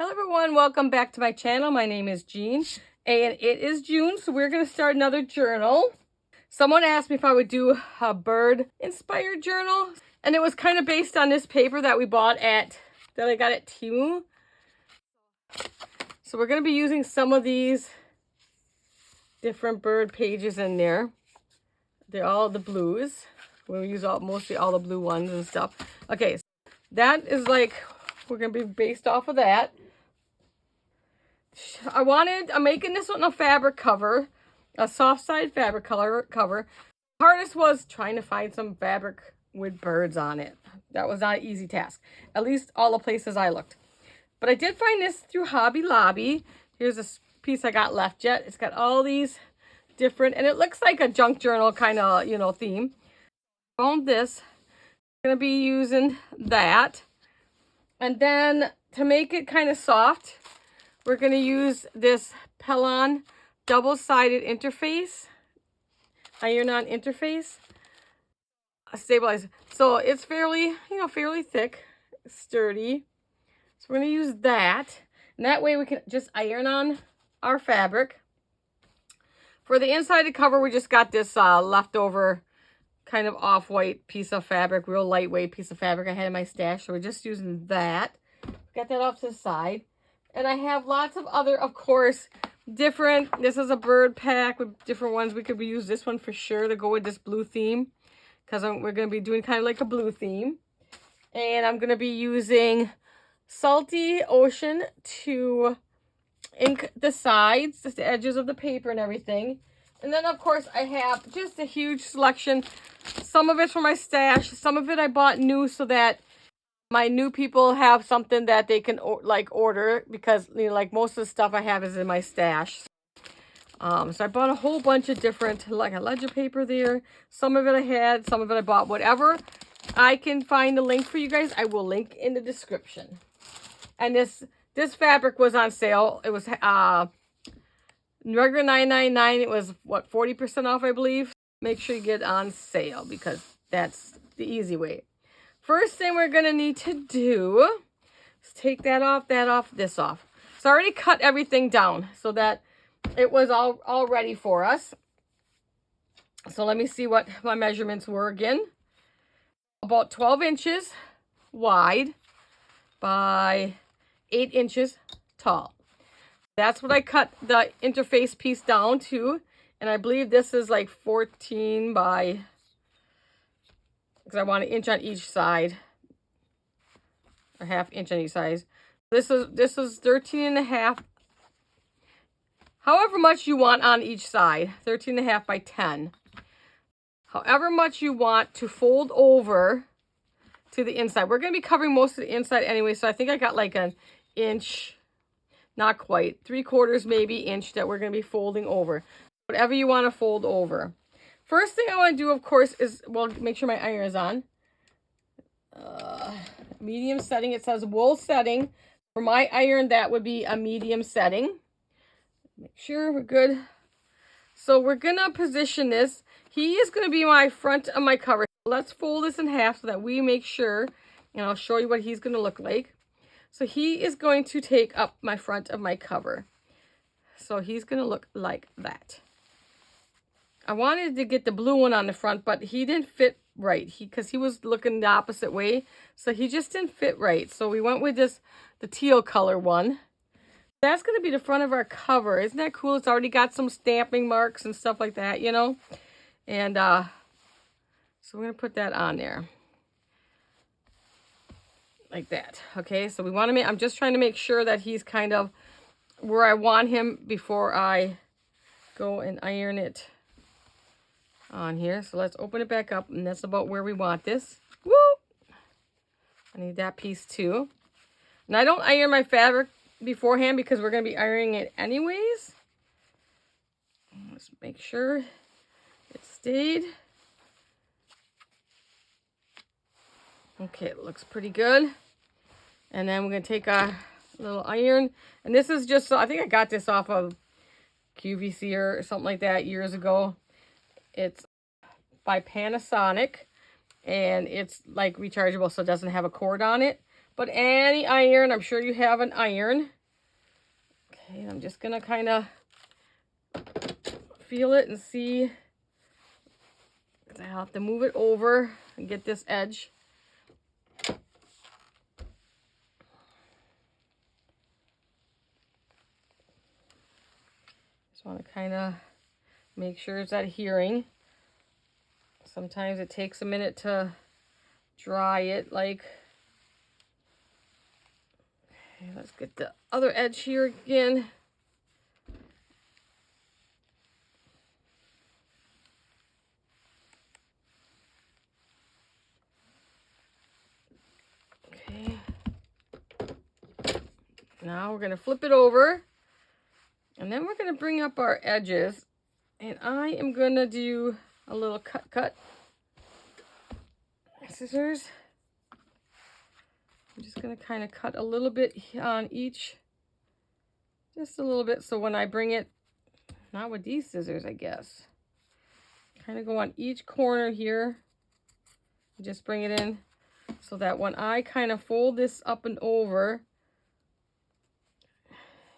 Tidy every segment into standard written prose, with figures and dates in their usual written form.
Hello everyone, welcome back to my channel. My name is Jean and it is June, so we're going to start another journal. Someone asked me if I would do a bird inspired journal, and it was kind of based on this paper that I got at Temu. So we're going to be using some of these different bird pages in there. They're all the blues. We'll use mostly all the blue ones and stuff. Okay, so that is we're going to be based off of that. I'm making this one a fabric cover, a soft side fabric cover. The hardest was trying to find some fabric with birds on it. That was not an easy task, at least all the places I looked. But I did find this through Hobby Lobby. Here's a piece I got left yet. It's got all these different, and it looks like a junk journal kind of, theme. Found this. I'm going to be using that. And then to make it kind of soft, we're going to use this Pellon double-sided interface, iron-on interface, stabilizer. So it's fairly thick, sturdy. So we're going to use that. And that way we can just iron on our fabric. For the inside of the cover, we just got this leftover kind of off-white piece of fabric, real lightweight piece of fabric I had in my stash. So we're just using that. Got that off to the side. And I have lots of other, of course, this is a bird pack with different ones. We could use this one for sure to go with this blue theme, because we're going to be doing kind of like a blue theme. And I'm going to be using Salty Ocean to ink the sides, just the edges of the paper and everything. And then, of course, I have just a huge selection. Some of it's from my stash. Some of it I bought new so that my new people have something that they can order, because most of the stuff I have is in my stash. So I bought a whole bunch of different, like a ledger paper there. Some of it I had, some of it I bought. Whatever I can find the link for you guys, I will link in the description. And this fabric was on sale. It was regular $9.99. It was what, 40% off, I believe. Make sure you get on sale, because that's the easy way. First thing we're going to need to do is take that off, this off. So I already cut everything down so that it was all ready for us. So let me see what my measurements were again. About 12 inches wide by 8 inches tall. That's what I cut the interface piece down to. And I believe this is like 14 by... because I want an inch on each side, or half inch on each side. This is 13 and a half, however much you want on each side, 13 and a half by 10. However much you want to fold over to the inside. We're going to be covering most of the inside anyway, so I think I got like an inch, not quite, 3/4 maybe inch that we're going to be folding over. Whatever you want to fold over. First thing I want to do, of course, is, well, make sure my iron is on. Medium setting. It says wool setting. For my iron, that would be a medium setting. Make sure we're good. So we're going to position this. He is going to be my front of my cover. Let's fold this in half so that we make sure, and I'll show you what he's going to look like. So he is going to take up my front of my cover. So he's going to look like that. I wanted to get the blue one on the front, but he didn't fit right. Because he was looking the opposite way. So he just didn't fit right. So we went with the teal color one. That's going to be the front of our cover. Isn't that cool? It's already got some stamping marks and stuff like that, And so we're going to put that on there. Like that. Okay, so we want to I'm just trying to make sure that he's kind of where I want him before I go and iron it on here. So let's open it back up, and that's about where we want this. Woo! I need that piece too. And I don't iron my fabric beforehand because we're going to be ironing it anyways. Let's make sure it stayed. Okay, it looks pretty good. And then we're going to take a little iron. And this is just, I think I got this off of QVC or something like that years ago. It's by Panasonic, and it's like rechargeable, so it doesn't have a cord on it. but any iron, I'm sure you have an iron. Okay, I'm just gonna kind of feel it and see. I have to move it over and get this edge. Just want to kind of make sure it's adhering. Sometimes it takes a minute to dry it. Like, okay, let's get the other edge here again. Okay. Now we're going to flip it over. And then we're going to bring up our edges. And I am going to do a little cut. Scissors. I'm just going to kind of cut a little bit on each. Just a little bit. So when I bring it, not with these scissors, I guess. Kind of go on each corner here. Just bring it in. So that when I kind of fold this up and over.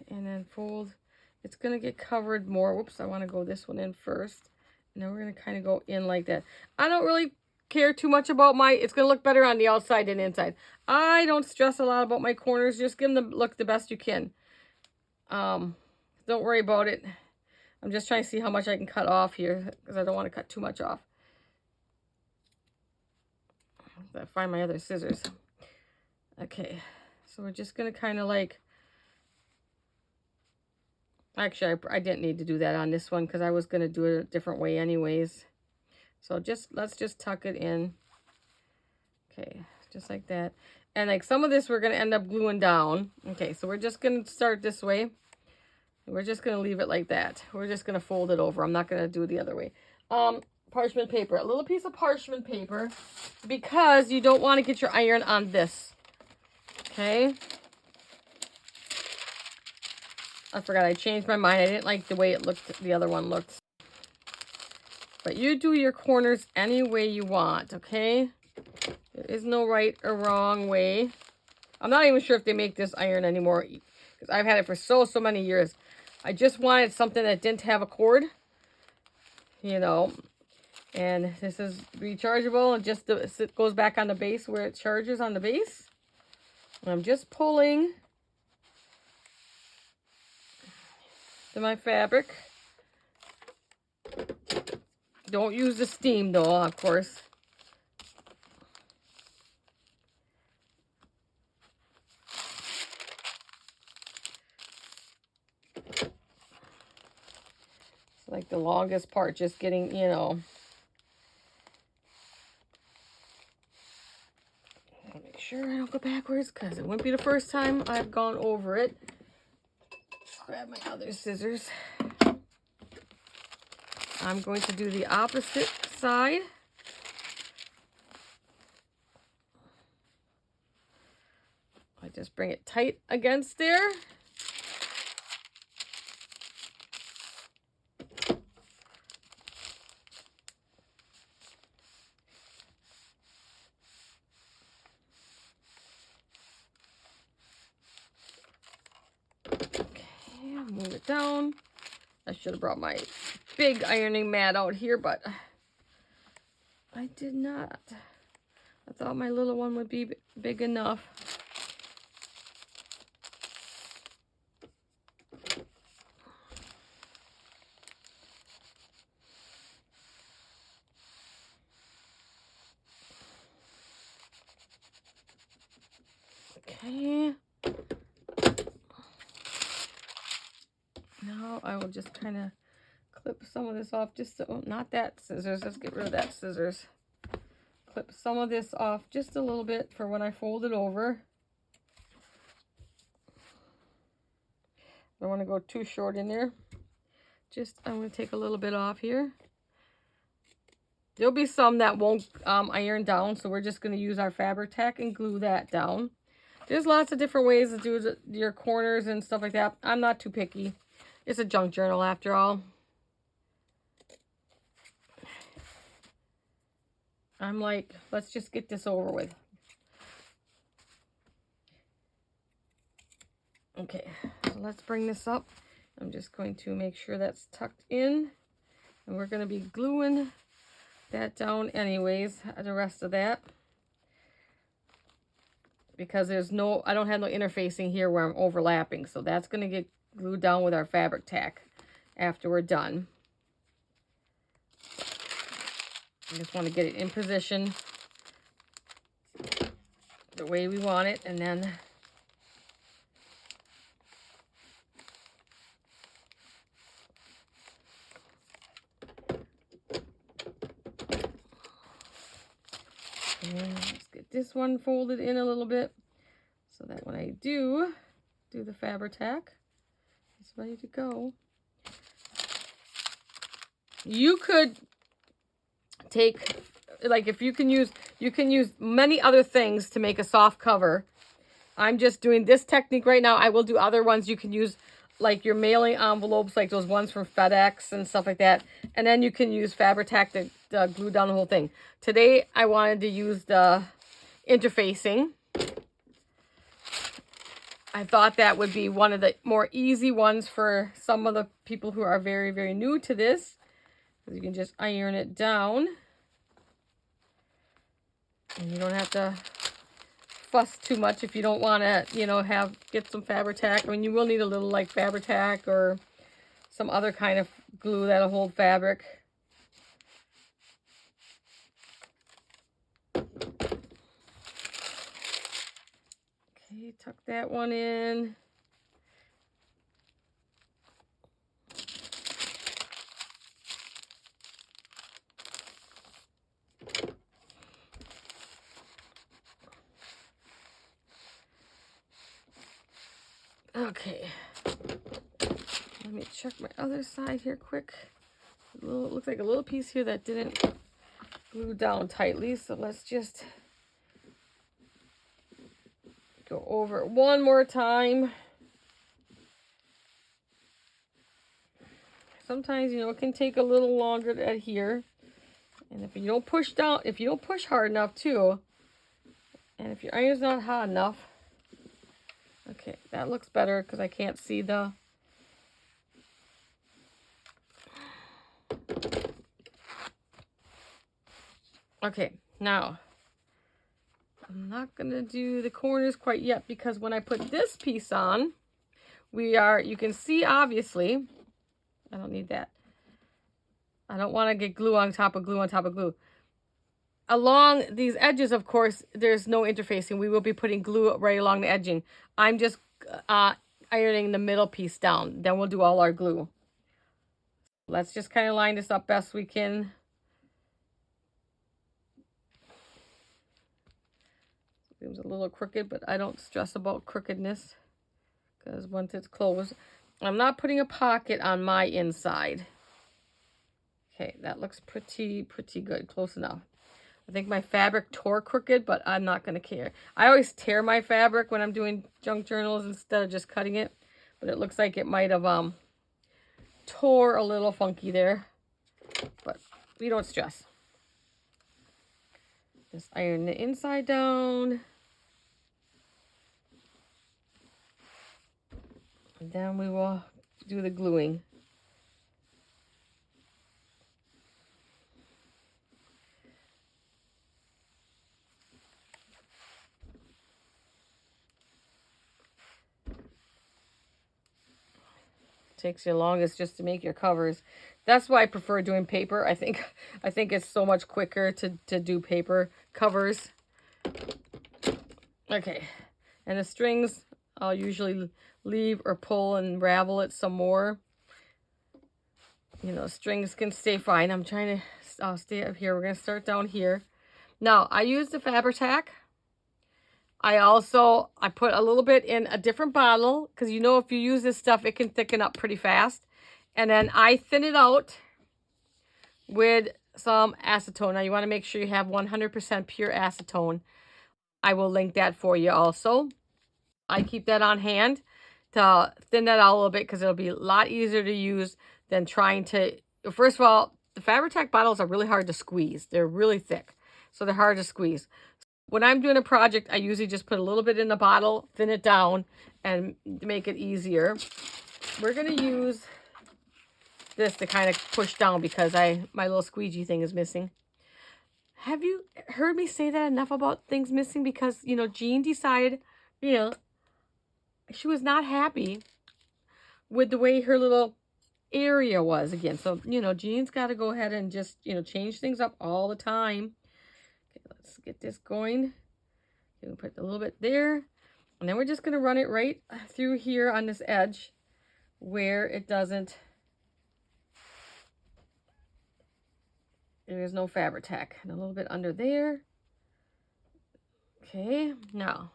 And then fold. It's going to get covered more. Whoops, I want to go this one in first. And then we're going to kind of go in like that. I don't really care too much about it's going to look better on the outside than inside. I don't stress a lot about my corners. Just give them the look the best you can. Don't worry about it. I'm just trying to see how much I can cut off here because I don't want to cut too much off. I find my other scissors. Okay, so we're just going to kind of like... Actually, I didn't need to do that on this one because I was going to do it a different way anyways. So let's just tuck it in. Okay, just like that. And like some of this we're going to end up gluing down. Okay, so we're just going to start this way. We're just going to leave it like that. We're just going to fold it over. I'm not going to do it the other way. Parchment paper. A little piece of parchment paper because you don't want to get your iron on this. Okay. I forgot I changed my mind. I didn't like the way it looked, the other one looked. But you do your corners any way you want, okay? There is no right or wrong way. I'm not even sure if they make this iron anymore because I've had it for so many years. I just wanted something that didn't have a cord, you know. And this is rechargeable and just it goes back on the base where it charges on the base. And I'm just pulling to my fabric. Don't use the steam though, of course. It's like the longest part, just getting, you know. Make sure I don't go backwards because it wouldn't be the first time I've gone over it. Grab my other scissors. I'm going to do the opposite side. I just bring it tight against there. Okay, move it down. I should have brought my big ironing mat out here, but I did not. I thought my little one would be big enough. Okay. Now I will just kind of clip some of this off, just so, not that scissors, let's get rid of that scissors. Clip some of this off just a little bit for when I fold it over. I don't want to go too short in there. I'm going to take a little bit off here. There'll be some that won't iron down, so we're just going to use our fabric tack and glue that down. There's lots of different ways to do your corners and stuff like that. I'm not too picky. It's a junk journal after all. I'm like, let's just get this over with. Okay, so let's bring this up. I'm just going to make sure that's tucked in. And we're going to be gluing that down anyways, the rest of that. Because there's no, I don't have no interfacing here where I'm overlapping. So that's going to get glued down with our fabric tack after we're done. I just want to get it in position the way we want it, and then let's get this one folded in a little bit so that when I do the fabric tack, it's ready to go. You could take, like, if you can use many other things to make a soft cover. I'm just doing this technique right now. I will do other ones. You can use like your mailing envelopes, like those ones from FedEx and stuff like that. And then you can use fabric tack to glue down the whole thing. Today, I wanted to use the interfacing. I thought that would be one of the more easy ones for some of the people who are very, very new to this. You can just iron it down. And you don't have to fuss too much if you don't want to, you know, get some fabric tack. I mean, you will need a little like fabric tack or some other kind of glue that'll hold fabric. Okay, tuck that one in. Okay, let me check my other side here quick. It looks like a little piece here that didn't glue down tightly, so let's just go over it one more time. Sometimes, you know, it can take a little longer to adhere. And if you don't push down, if you don't push hard enough too, and if your iron's not hot enough, okay, that looks better because I can't see the... Okay, now, I'm not going to do the corners quite yet because when I put this piece on, you can see obviously, I don't need that. I don't want to get glue on top of glue on top of glue. Along these edges, of course, there's no interfacing. We will be putting glue right along the edging. I'm just ironing the middle piece down. Then we'll do all our glue. Let's just kind of line this up best we can. It was a little crooked, but I don't stress about crookedness because once it's closed, I'm not putting a pocket on my inside. Okay, that looks pretty good, close enough. I think my fabric tore crooked, but I'm not going to care. I always tear my fabric when I'm doing junk journals instead of just cutting it. But it looks like it might have tore a little funky there. But we don't stress. Just iron the inside down. And then we will do the gluing. Takes you longest just to make your covers. That's why I prefer doing paper. I think it's so much quicker to do paper covers. Okay, and the strings I'll usually leave or pull and ravel it some more. You know, strings can stay fine. I'm trying to stay up here. We're going to start down here. Now, I use the fabric tack. I put a little bit in a different bottle because, you know, if you use this stuff, it can thicken up pretty fast. And then I thin it out with some acetone. Now, you want to make sure you have 100% pure acetone. I will link that for you also. I keep that on hand to thin that out a little bit because it'll be a lot easier to use than trying to... First of all, the fabric tack bottles are really hard to squeeze. They're really thick, so they're hard to squeeze. When I'm doing a project, I usually just put a little bit in the bottle, thin it down, and make it easier. We're going to use this to kind of push down because my little squeegee thing is missing. Have you heard me say that enough about things missing? Because, you know, Jean decided, you know, she was not happy with the way her little area was again. So, you know, Jean's got to go ahead and just, you know, change things up all the time. Okay, let's get this going. Okay, we'll put a little bit there. And then we're just going to run it right through here on this edge where it doesn't, there is no Fabri-Tac. And a little bit under there. Okay, now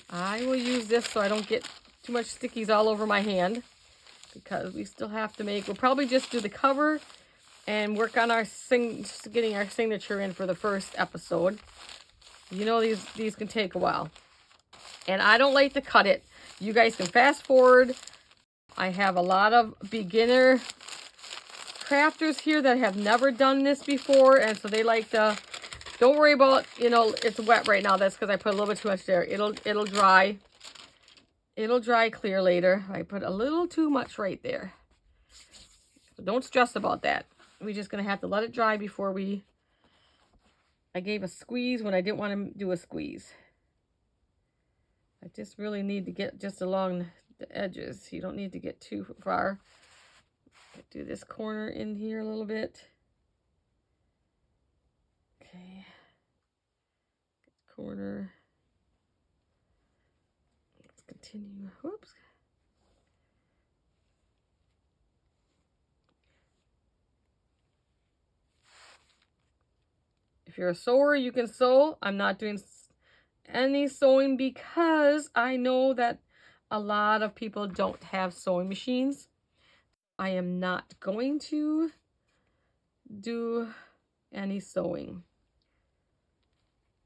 I will use this so I don't get too much stickies all over my hand, because we still have to we'll probably just do the cover and work on our getting our signature in for the first episode. You know, these can take a while. And I don't like to cut it. You guys can fast forward. I have a lot of beginner crafters here that have never done this before, and so they like to, don't worry about, you know, it's wet right now. That's because I put a little bit too much there. It'll dry. It'll dry clear later. I put a little too much right there. So don't stress about that. We're just going to have to let it dry before I gave a squeeze when I didn't want to do a squeeze. I just really need to get just along the edges. You don't need to get too far. Do this corner in here a little bit. Okay. Corner. Let's continue. Whoops. If you're a sewer, you can sew. I'm not doing any sewing because I know that a lot of people don't have sewing machines. I am not going to do any sewing.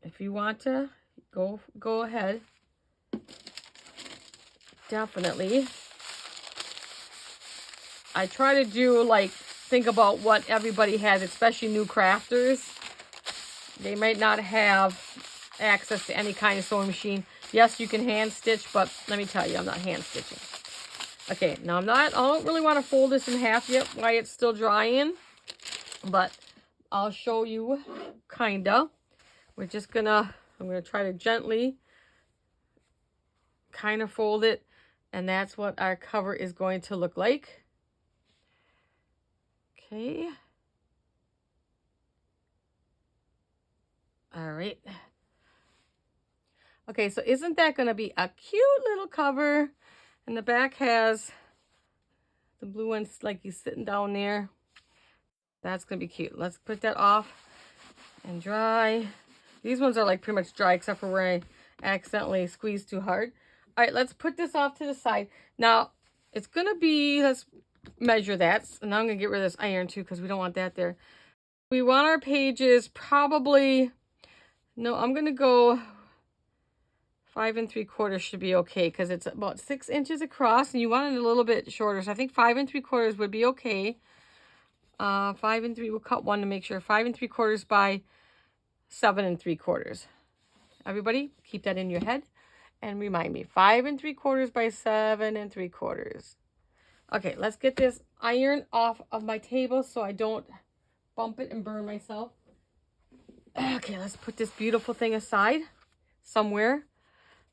If you want to, go ahead. Definitely. I try to do, like, think about what everybody has, especially new crafters. They might not have access to any kind of sewing machine. Yes, you can hand stitch, but let me tell you, I'm not hand stitching. Okay, now I don't really want to fold this in half yet while it's still drying, but I'll show you kinda. I'm gonna try to gently kind of fold it, and that's what our cover is going to look like. Okay. All right. Okay, so isn't that going to be a cute little cover? And the back has the blue ones like he's sitting down there. That's going to be cute. Let's put that off and dry. These ones are like pretty much dry except for where I accidentally squeezed too hard. All right, let's put this off to the side. Now, it's going to be, let's measure that. And now I'm going to get rid of this iron too because we don't want that there. We want our pages probably, no, I'm going to go 5 3/4 should be okay because it's about 6 inches across and you want it a little bit shorter. So I think 5 3/4 would be okay. 5 3, we'll cut one to make sure. 5 3/4 by 7 3/4. Everybody, keep that in your head and remind me. 5 3/4 by 7 3/4. Okay, let's get this iron off of my table so I don't bump it and burn myself. Okay, let's put this beautiful thing aside somewhere.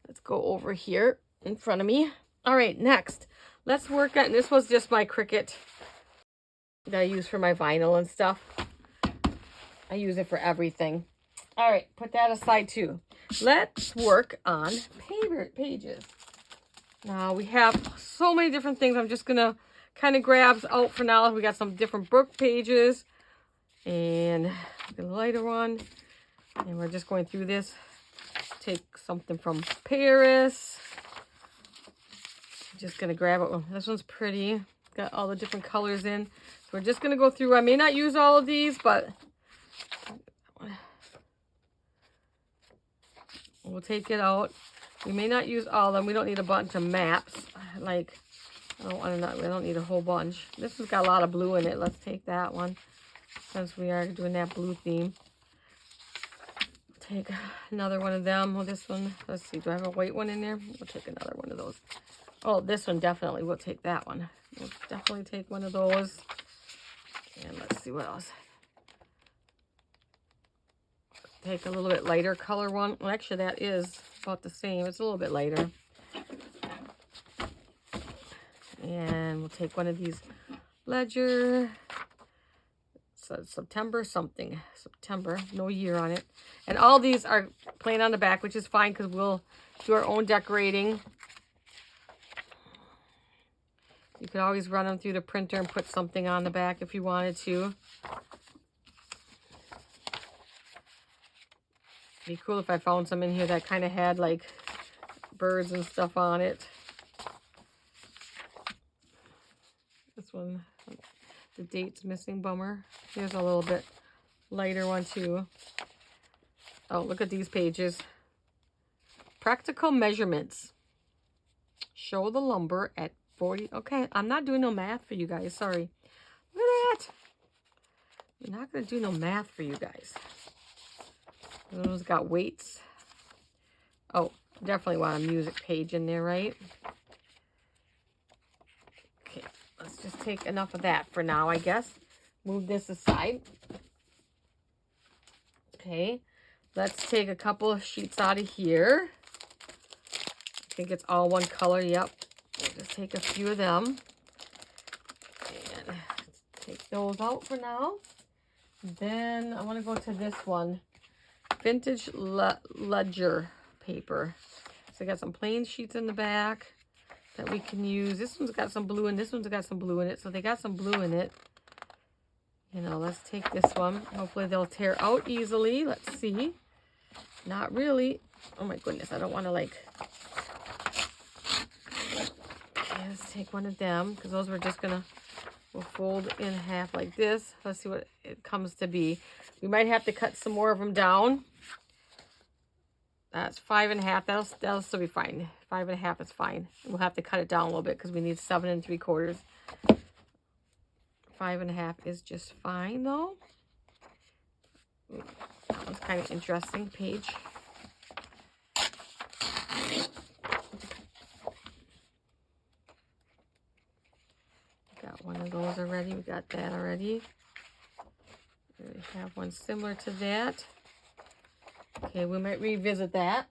Let's go over here in front of me. All right, next, let's work on, this was just my Cricut that I use for my vinyl and stuff. I use it for everything. All right, put that aside too. Let's work on pages. Now we have so many different things. I'm just gonna kind of grab out for now. We got some different book pages and the lighter one. And we're just going through this. Take something from Paris. I'm just gonna grab it. Oh, this one's pretty. It's got all the different colors in. So we're just gonna go through. I may not use all of these, but we'll take it out. We may not use all of them. We don't need a bunch of maps. Like, I don't need a whole bunch. This has got a lot of blue in it. Let's take that one since we are doing that blue theme. take another one of them. Well, this one, let's see, do I have a white one in there? We'll take another one of those. Oh, this one definitely, we'll take that one. We'll definitely take one of those. And let's see what else. Take a little bit lighter color one. Well, actually, that is about the same. It's a little bit lighter. And we'll take one of these Ledger. So September something. September, no year on it. And all these are plain on the back, which is fine because we'll do our own decorating. You could always run them through the printer and put something on the back if you wanted to. It'd be cool if I found some in here that kind of had like birds and stuff on it. This one, the date's missing, bummer. Here's a little bit lighter one too. Oh, look at these pages. Practical measurements. Show the lumber at 40. Okay, I'm not doing no math for you guys. Sorry. Look at that. I'm not going to do no math for you guys. Those got weights. Oh, definitely want a music page in there, right? Okay, let's just take enough of that for now, I guess. Move this aside. Okay, let's take a couple of sheets out of here. I think it's all one color. Yep. We'll just take a few of them. And take those out for now. Then I want to go to this one. Vintage Ledger paper. So I got some plain sheets in the back that we can use. This one's got some blue and this one's got some blue in it. So they got some blue in it. You know, let's take this one. Hopefully they'll tear out easily. Let's see. Not really. Oh my goodness, I don't want to like... Okay, let's take one of them because those we're just going to... We'll fold in half like this. Let's see what it comes to be. We might have to cut some more of them down. That's 5 1/2. That'll still be fine. 5 1/2 is fine. We'll have to cut it down a little bit because we need 7 3/4. 5 1/2 is just fine though. That one's kind of interesting page. Got one of those already. We got that already. We have one similar to that. Okay, we might revisit that.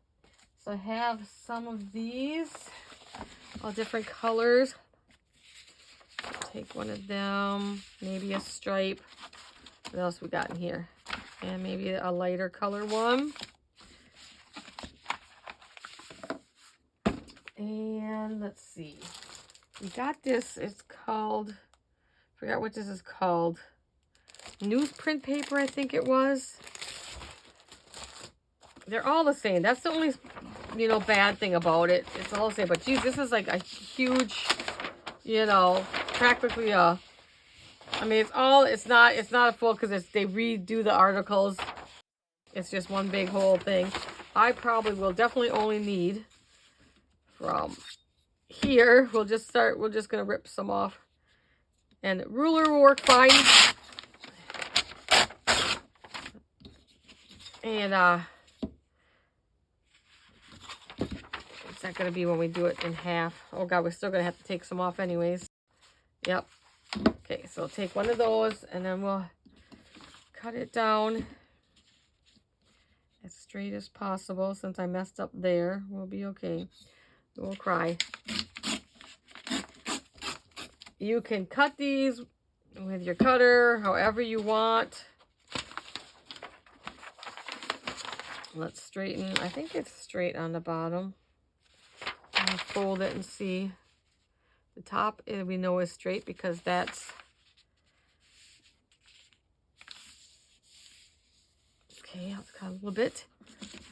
So I have some of these, all different colors. Take one of them, maybe a stripe. What else we got in here? And maybe a lighter color one. And let's see. We got this, it's called, forgot what this is called. Newsprint paper, I think it was. They're all the same. That's the only, you know, bad thing about it. It's all the same. But geez, this is like a huge, you know, practically a, I mean, it's not a full because they redo the articles. It's just one big whole thing. I probably will definitely only need from here. We're just going to rip some off. And ruler will work fine. And, it's not going to be when we do it in half. Oh, God, we're still going to have to take some off anyways. Yep. Okay, so take one of those, and then we'll cut it down as straight as possible. Since I messed up there, we'll be okay. We'll cry. You can cut these with your cutter, however you want. Let's straighten. I think it's straight on the bottom. I'll fold it and see. The top we know is straight because that's okay. I'll cut a little bit.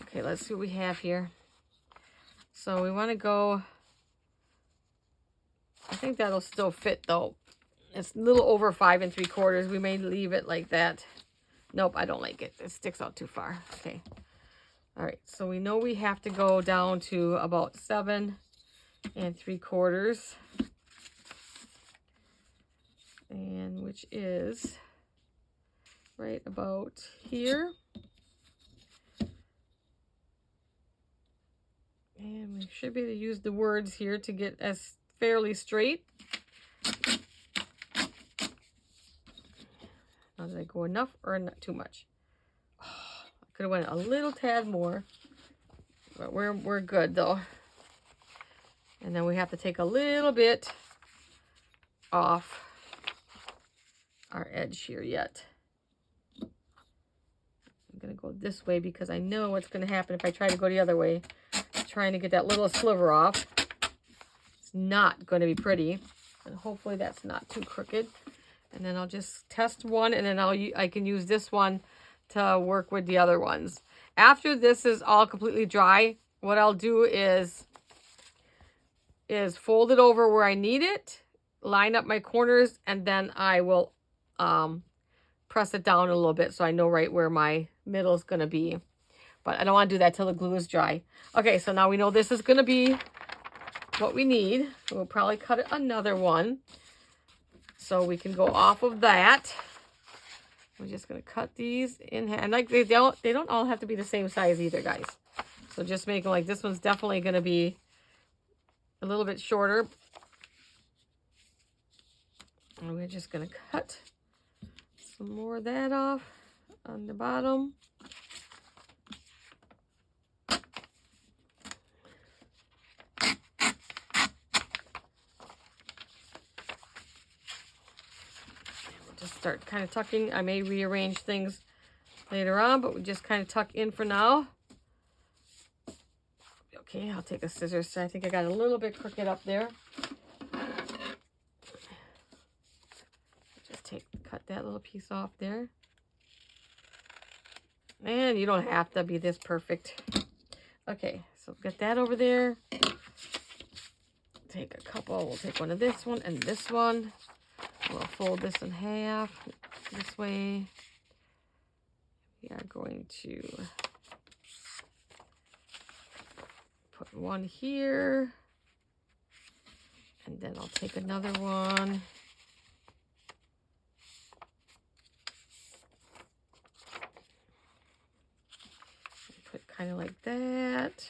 Okay, let's see what we have here. So we want to go. I think that'll still fit though. It's a little over 5 3/4. We may leave it like that. Nope, I don't like it. It sticks out too far. Okay. All right, so we know we have to go down to about 7 3/4, and which is right about here. And we should be able to use the words here to get as fairly straight. Now, did I go enough or not too much? Oh, I could have went a little tad more, but we're good though. And then we have to take a little bit off our edge here yet. I'm gonna go this way because I know what's gonna happen if I try to go the other way. Trying to get that little sliver off. It's not going to be pretty, and hopefully that's not too crooked. And then I'll just test one, and then I can use this one to work with the other ones. After this is all completely dry, what I'll do is fold it over where I need it, line up my corners, and then I will press it down a little bit so I know right where my middle is going to be. But I don't want to do that till the glue is dry. Okay, so now we know this is going to be what we need. We'll probably cut another one so we can go off of that. We're just going to cut these in half. And like they don't all have to be the same size either, guys. So just make them like this one's definitely going to be a little bit shorter. And we're just going to cut some more of that off on the bottom. Just start kind of tucking. I may rearrange things later on, but we just kind of tuck in for now. Okay, I'll take a scissors. I think I got a little bit crooked up there. Just cut that little piece off there. And you don't have to be this perfect. Okay, so get that over there. Take a couple. We'll take one of this one and this one. We'll fold this in half this way. We are going to put one here. And then I'll take another one. Put kind of like that.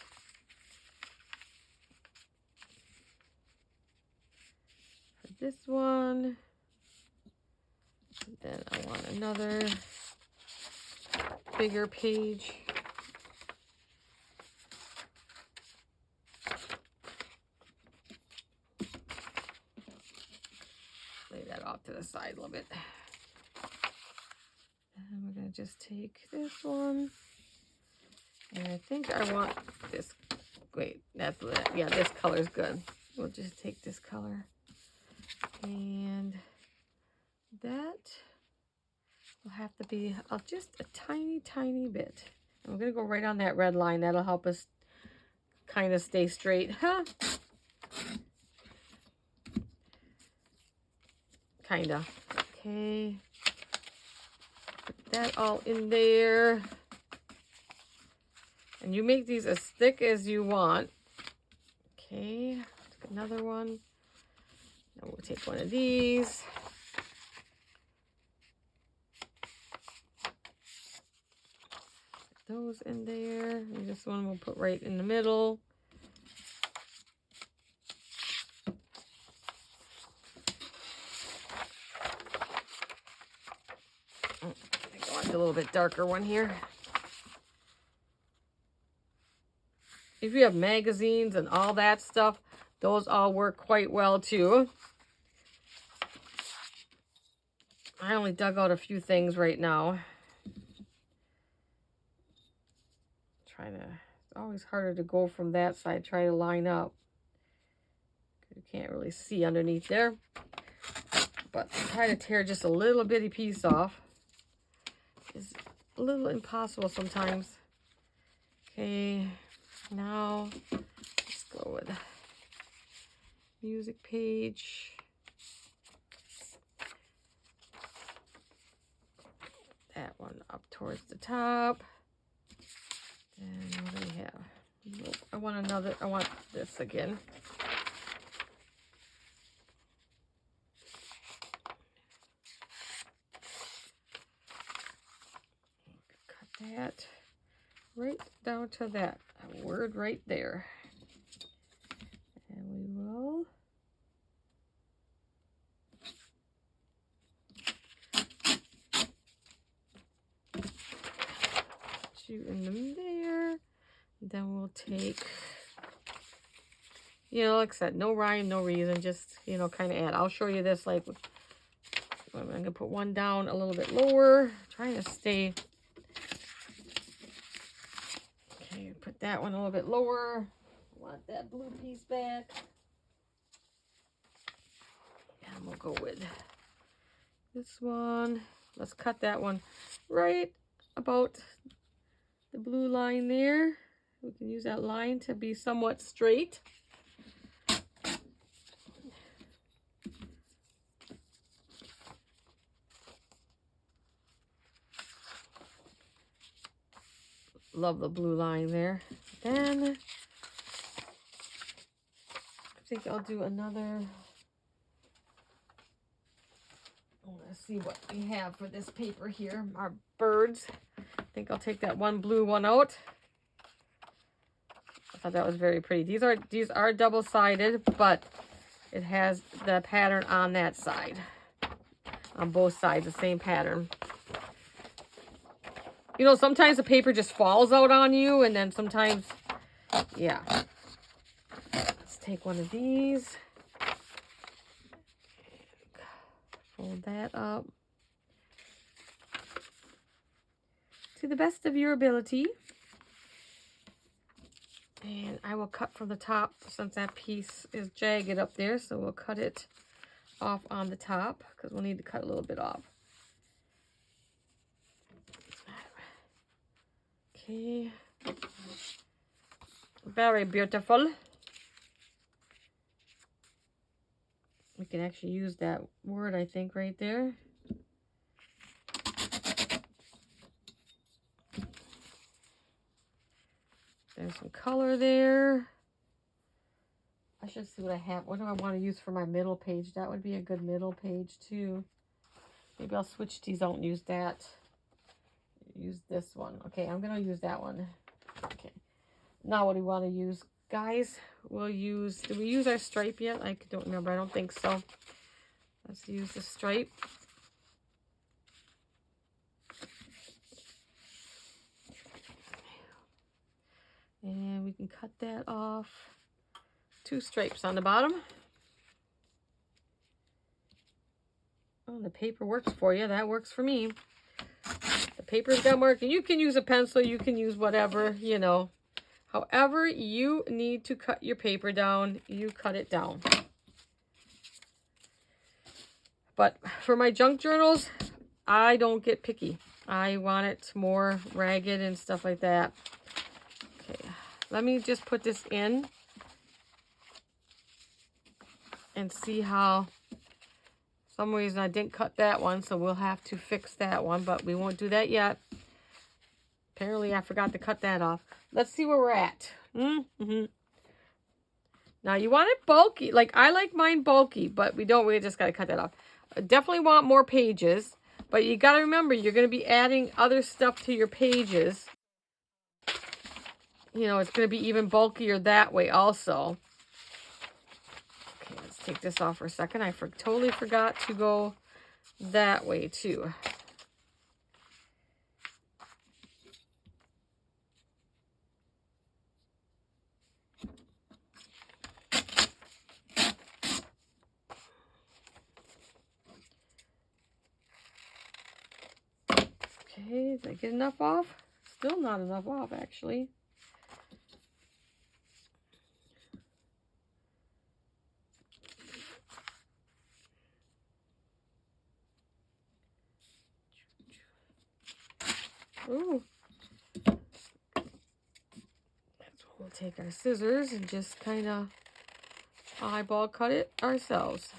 For this one. Then I want another bigger page. Lay that off to the side a little bit. And we're going to just take this one. And I think I want this. Wait, yeah, this color is good. We'll just take this color. And that will have to be just a tiny, tiny bit. And we're going to go right on that red line. That'll help us kind of stay straight. Huh? Kind of. Okay. Put that all in there. And you make these as thick as you want. Okay. Take another one. Now we'll take one of these. Put those in there. And this one we'll put right in the middle. I think I want a little bit darker one here. If you have magazines and all that stuff, those all work quite well too. I only dug out a few things right now. It's always harder to go from that side, try to line up. You can't really see underneath there. But try to tear just a little bitty piece off. It's a little impossible sometimes. Okay. Now, let's go with music page. That one up towards the top. And what do we have? I want this again. Cut that right down to that word right there. And we will shoot in them there. Then we'll take, you know, like I said, no rhyme, no reason, just, you know, kind of add. I'll show you this, like, I'm going to put one down a little bit lower, trying to stay. Okay, put that one a little bit lower. Want that blue piece back. And we'll go with this one. Let's cut that one right about the blue line there. We can use that line to be somewhat straight. Love the blue line there. Then I think I'll do another. Let's see what we have for this paper here. Our birds. I think I'll take that one blue one out. I thought that was very pretty. These are double-sided, but it has the pattern on that side. On both sides, the same pattern. You know, sometimes the paper just falls out on you, and then sometimes, yeah. Let's take one of these. Fold that up to the best of your ability. And I will cut from the top since that piece is jagged up there. So we'll cut it off on the top because we'll need to cut a little bit off. Okay. Very beautiful. We can actually use that word, I think, right there. There's some color there. I should see what I have. What do I want to use for my middle page? That would be a good middle page, too. Maybe I'll switch these out and use that. Use this one. Okay, I'm going to use that one. Okay. Now what do we want to use? Guys, we'll use, did we use our stripe yet? I don't remember. I don't think so. Let's use the stripe. And we can cut that off. 2 stripes on the bottom. Oh, the paper works for you. That works for me. The paper's got marking. You can use a pencil. You can use whatever, you know. However you need to cut your paper down, you cut it down. But for my junk journals, I don't get picky. I want it more ragged and stuff like that. Okay, let me just put this in and see how, for some reason I didn't cut that one, so we'll have to fix that one, but we won't do that yet. Apparently I forgot to cut that off. Let's see where we're at. Now you want it bulky. Like I like mine bulky, but we just got to cut that off. I definitely want more pages, but you got to remember you're going to be adding other stuff to your pages. You know, it's going to be even bulkier that way also. Okay, let's take this off for a second. I totally forgot to go that way too. Okay, did I get enough off? Still not enough off, actually. Ooh. We'll take our scissors and just kind of eyeball cut it ourselves.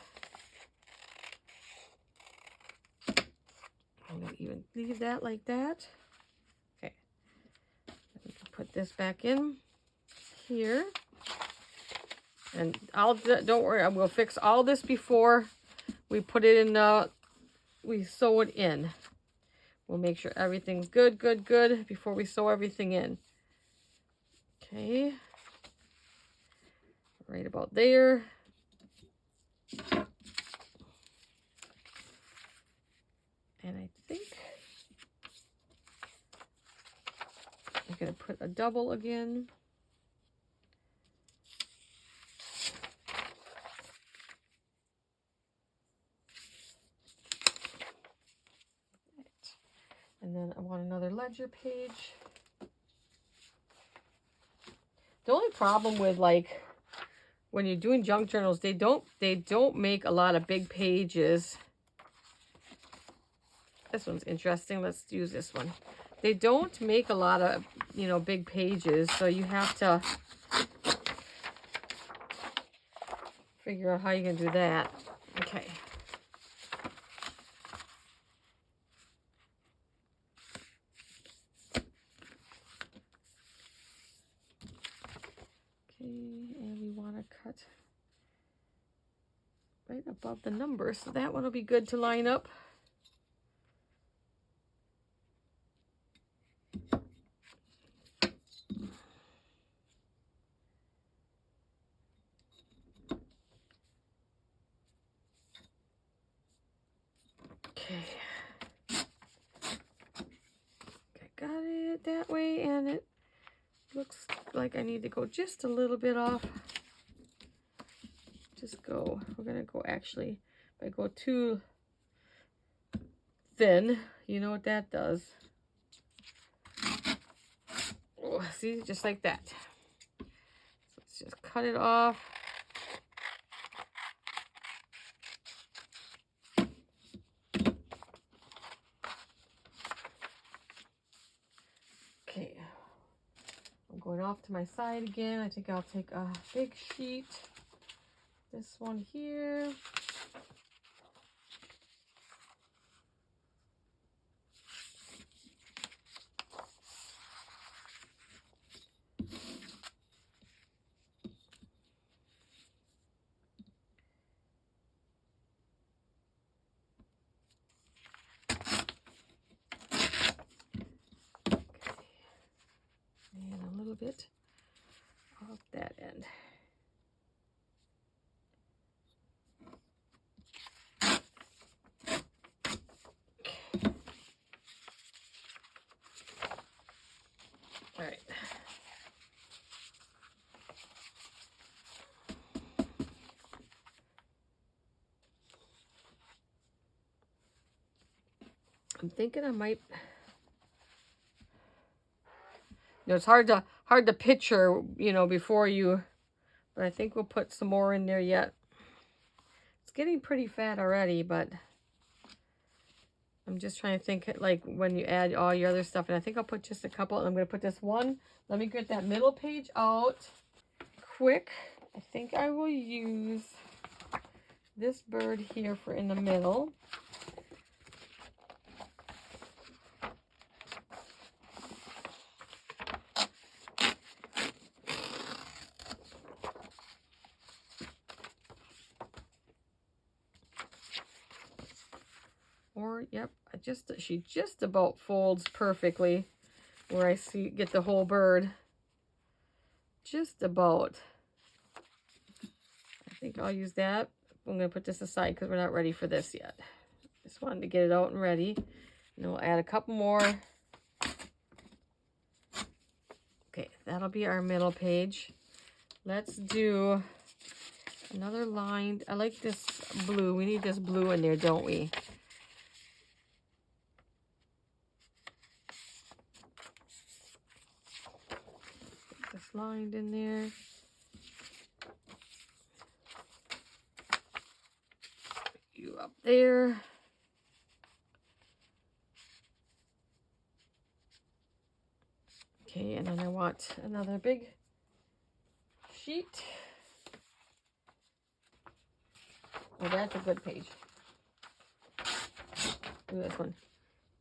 I'm going to even leave that like that. Okay. We can put this back in here. And don't worry, I will fix all this before we put it in, we sew it in. We'll make sure everything's good before we sew everything in. Okay. right about there. And I think I'm going to put a double again. And then I want another ledger page. The only problem with, like, when you're doing junk journals, they don't make a lot of big pages. This one's interesting. Let's use this one. They don't make a lot of, you know, big pages, so you have to figure out how you can do that. Okay. Okay, and we want to cut right above the number, so that one will be good to line up. Okay. I got it that way, and it looks like I need to go just a little bit off. Just go, we're gonna go, actually, if I go too thin, you know what that does. Oh, see, just like that. So let's just cut it off. Okay, I'm going off to my side again. I think I'll take a big sheet. This one here. And a little bit off that end. All right. I'm thinking I might, you know, it's hard to picture, you know, before you, but I think we'll put some more in there yet. It's getting pretty fat already, but I'm just trying to think, like, when you add all your other stuff, and I think I'll put just a couple, and I'm going to put this one. Let me get that middle page out quick. I think I will use this bird here for in the middle. Or, yep, she just about folds perfectly where I get the whole bird. Just about. I think I'll use that. I'm going to put this aside because we're not ready for this yet. Just wanted to get it out and ready. And then we'll add a couple more. Okay, that'll be our middle page. Let's do another line. I like this blue. We need this blue in there, don't we? Get this lined in there. You up there. Okay, and then I want another big sheet. Oh, that's a good page. Look at this one.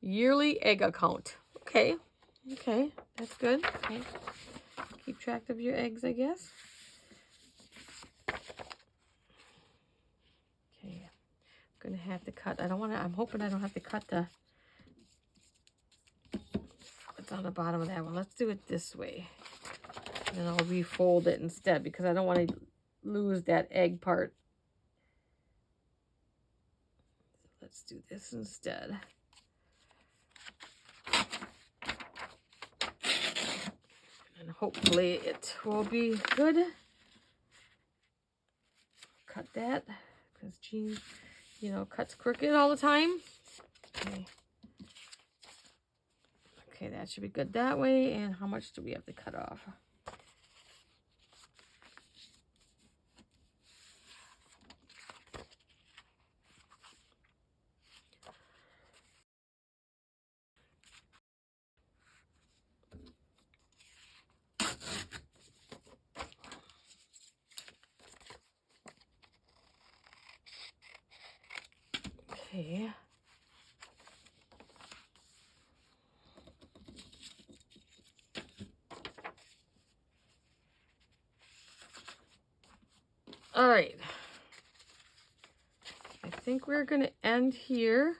Yearly egg account. Okay. Okay, that's good. Okay. Keep track of your eggs, I guess. Okay. I'm gonna have to cut. I'm hoping I don't have to cut what's on the bottom of that one. Let's do it this way. And then I'll refold it instead because I don't want to lose that egg part. Let's do this instead. And hopefully it will be good. Cut that, because Jean, you know, cuts crooked all the time. Okay. Okay, that should be good that way. And how much do we have to cut off? Okay. All right. I think we're going to end here.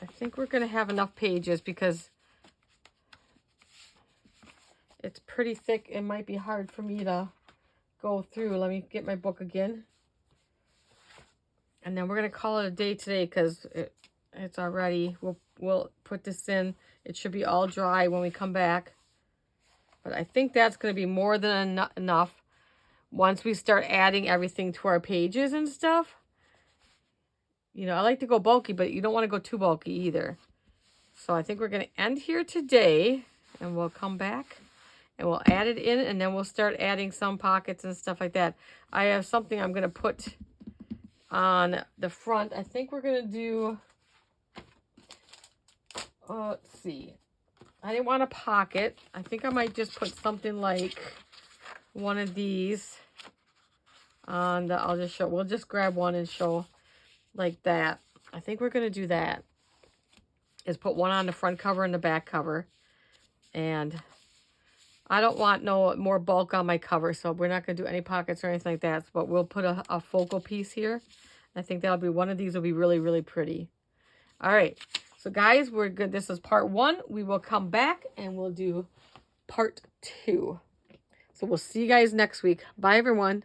I think we're going to have enough pages because it's pretty thick. It might be hard for me to go through. Let me get my book again. And then we're going to call it a day today because it's already, we'll put this in. It should be all dry when we come back. But I think that's going to be more than enough once we start adding everything to our pages and stuff. You know, I like to go bulky, but you don't want to go too bulky either. So I think we're going to end here today, and we'll come back and we'll add it in, and then we'll start adding some pockets and stuff like that. I have something I'm going to put on the front. I think we're going to do, let's see. I didn't want a pocket. I think I might just put something like one of these on the, I'll just show, we'll just grab one and show like that. I think we're going to do that. Is put one on the front cover and the back cover. And I don't want no more bulk on my cover, so we're not going to do any pockets or anything like that. But we'll put a focal piece here. I think that'll be, one of these will be really, really pretty. All right. So guys, we're good. This is part 1. We will come back and we'll do part 2. So we'll see you guys next week. Bye, everyone.